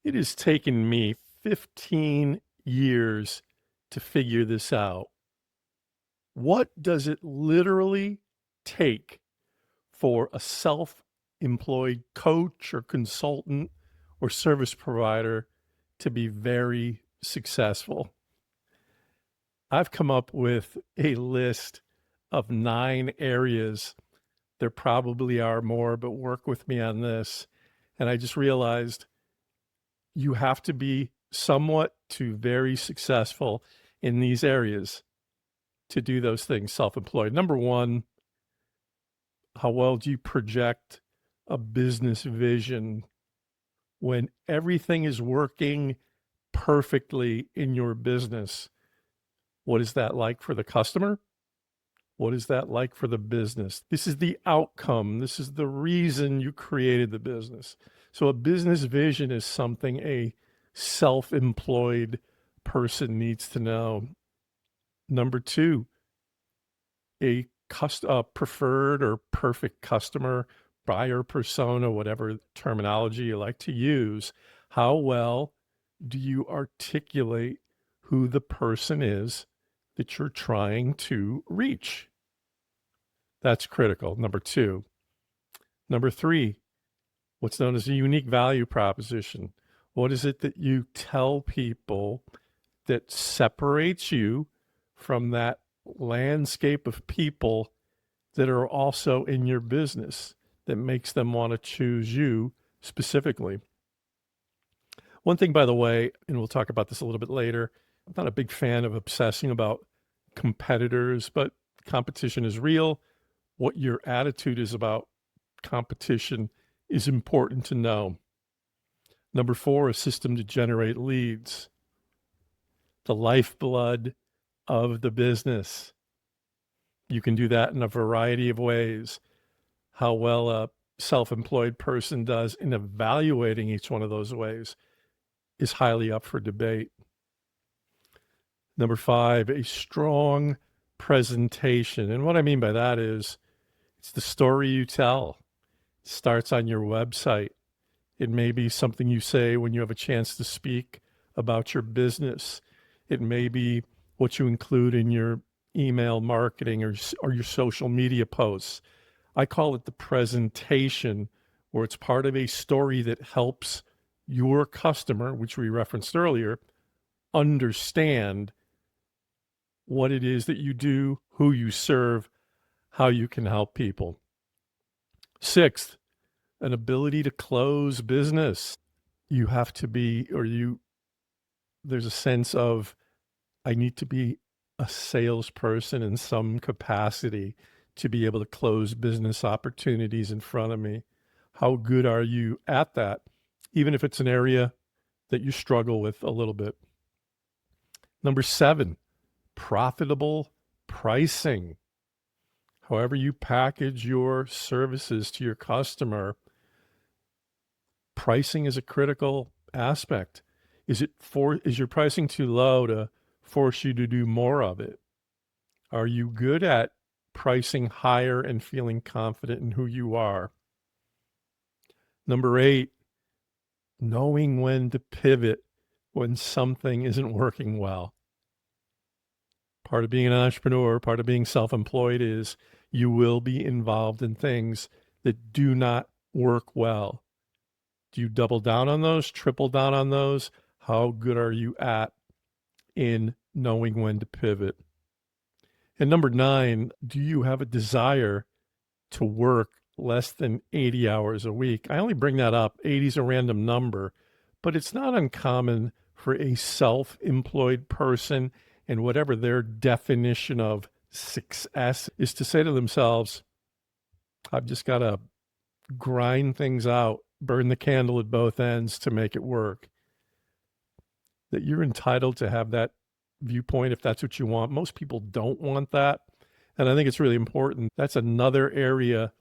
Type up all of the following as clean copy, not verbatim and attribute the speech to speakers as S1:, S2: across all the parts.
S1: It has taken me 15 years to figure this out. What does it literally take for a self-employed coach or consultant or service provider to be very successful? I've come up with a list of 9 areas. There probably are more, but work with me on this. And I just realized you have to be somewhat to very successful in these areas to do those things self-employed. Number one, how well do you project a business vision when everything is working perfectly in your business? What is that like for the customer? What is that like for the business? This is the outcome. This is the reason you created the business. So a business vision is something a self-employed person needs to know. Number two, a preferred or perfect customer, buyer persona, whatever terminology you like to use. How well do you articulate who the person is that you're trying to reach? That's critical. Number two. Number three, what's known as a unique value proposition. What is it that you tell people that separates you from that landscape of people that are also in your business that makes them want to choose you specifically? One thing, by the way, and we'll talk about this a little bit later, I'm not a big fan of obsessing about competitors, but competition is real. What your attitude is about competition is important to know. Number four, a system to generate leads. The lifeblood of the business. You can do that in a variety of ways. How well a self-employed person does in evaluating each one of those ways is highly up for debate. Number five, a strong presentation. And what I mean by that is it's the story you tell. It starts on your website. It may be something you say when you have a chance to speak about your business. It may be what you include in your email marketing or your social media posts. I call it the presentation, where it's part of a story that helps your customer, which we referenced earlier, understand what it is that you do, who you serve, how you can help people. Sixth, an ability to close business. You have to be, there's a sense of, I need to be a salesperson in some capacity to be able to close business opportunities in front of me. How good are you at that? Even if it's an area that you struggle with a little bit. Number seven, profitable pricing. However you package your services to your customer, pricing is a critical aspect. Is your pricing too low to force you to do more of it? Are you good at pricing higher and feeling confident in who you are? Number eight, knowing when to pivot when something isn't working well. Part of being an entrepreneur, part of being self-employed is you will be involved in things that do not work well. Do you double down on those, triple down on those? How good are you at in knowing when to pivot? And number nine, do you have a desire to work less than 80 hours a week? I only bring that up. 80 is a random number, but it's not uncommon for a self-employed person, and whatever their definition of success is, to say to themselves, I've just got to grind things out, burn the candle at both ends to make it work. That you're entitled to have that viewpoint if that's what you want. Most people don't want that. And I think it's really important. That's another area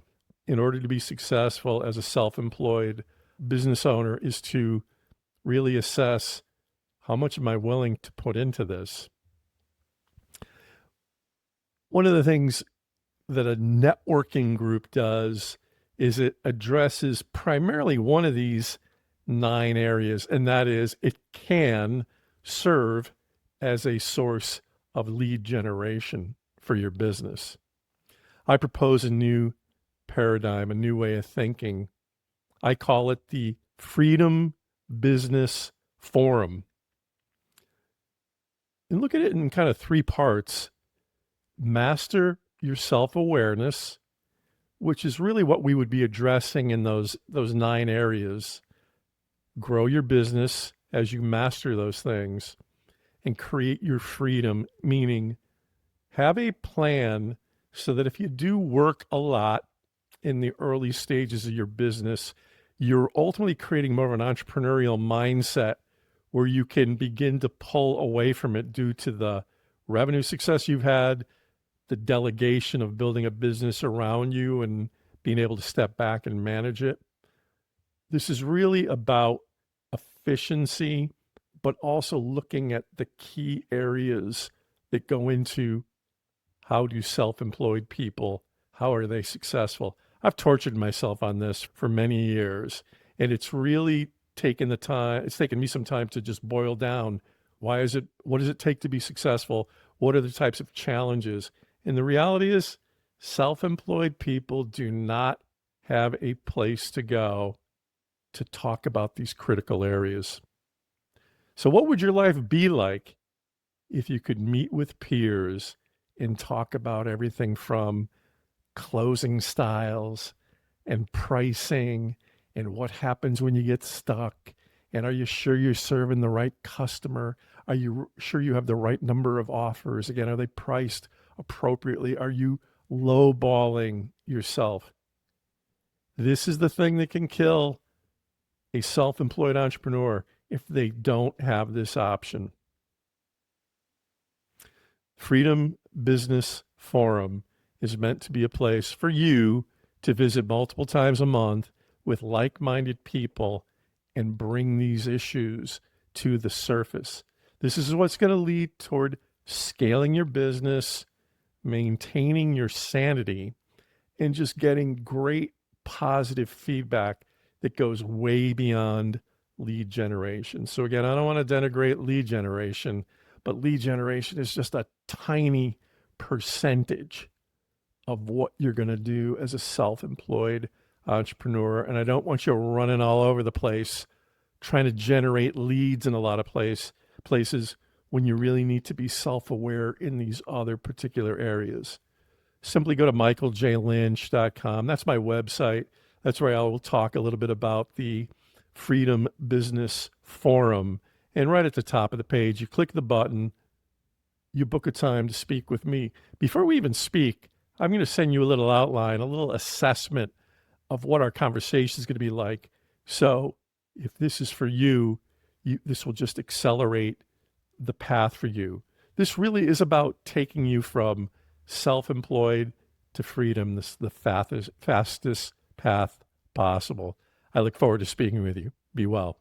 S1: in order to be successful as a self-employed business owner, is to really assess, how much am I willing to put into this? One of the things that a networking group does is it addresses primarily one of these 9 areas, and that is it can serve as a source of lead generation for your business. I propose a new paradigm, a new way of thinking. I call it the Freedom Business Forum. And look at it in kind of 3 parts. Master your self-awareness, which is really what we would be addressing in those 9 areas. Grow your business as you master those things and create your freedom, meaning have a plan so that if you do work a lot in the early stages of your business, you're ultimately creating more of an entrepreneurial mindset where you can begin to pull away from it due to the revenue success you've had, the delegation of building a business around you and being able to step back and manage it. This is really about efficiency, but also looking at the key areas that go into how do self-employed people, how are they successful? I've tortured myself on this for many years, and it's really taken me some time to just boil down what does it take to be successful? What are the types of challenges? And the reality is self-employed people do not have a place to go to talk about these critical areas. So what would your life be like if you could meet with peers and talk about everything from closing styles and pricing and what happens when you get stuck? And are you sure you're serving the right customer? Are you sure you have the right number of offers? Again, are they priced appropriately? Are you lowballing yourself? This is the thing that can kill a self-employed entrepreneur if they don't have this option. Freedom Business Forum is meant to be a place for you to visit multiple times a month with like-minded people and bring these issues to the surface. This is what's going to lead toward scaling your business, maintaining your sanity, and just getting great positive feedback that goes way beyond lead generation. So again, I don't want to denigrate lead generation, but lead generation is just a tiny percentage of what you're going to do as a self-employed entrepreneur. And I don't want you running all over the place trying to generate leads in a lot of places when you really need to be self-aware in these other particular areas. Simply go to michaeljlynch.com. That's my website. That's where I will talk a little bit about the Freedom Business Forum. And right at the top of the page, you click the button, you book a time to speak with me. Before we even speak, I'm going to send you a little outline, a little assessment of what our conversation is going to be like. So if this is for you, this will just accelerate the path for you. This really is about taking you from self-employed to freedom, the fastest path possible. I look forward to speaking with you. Be well.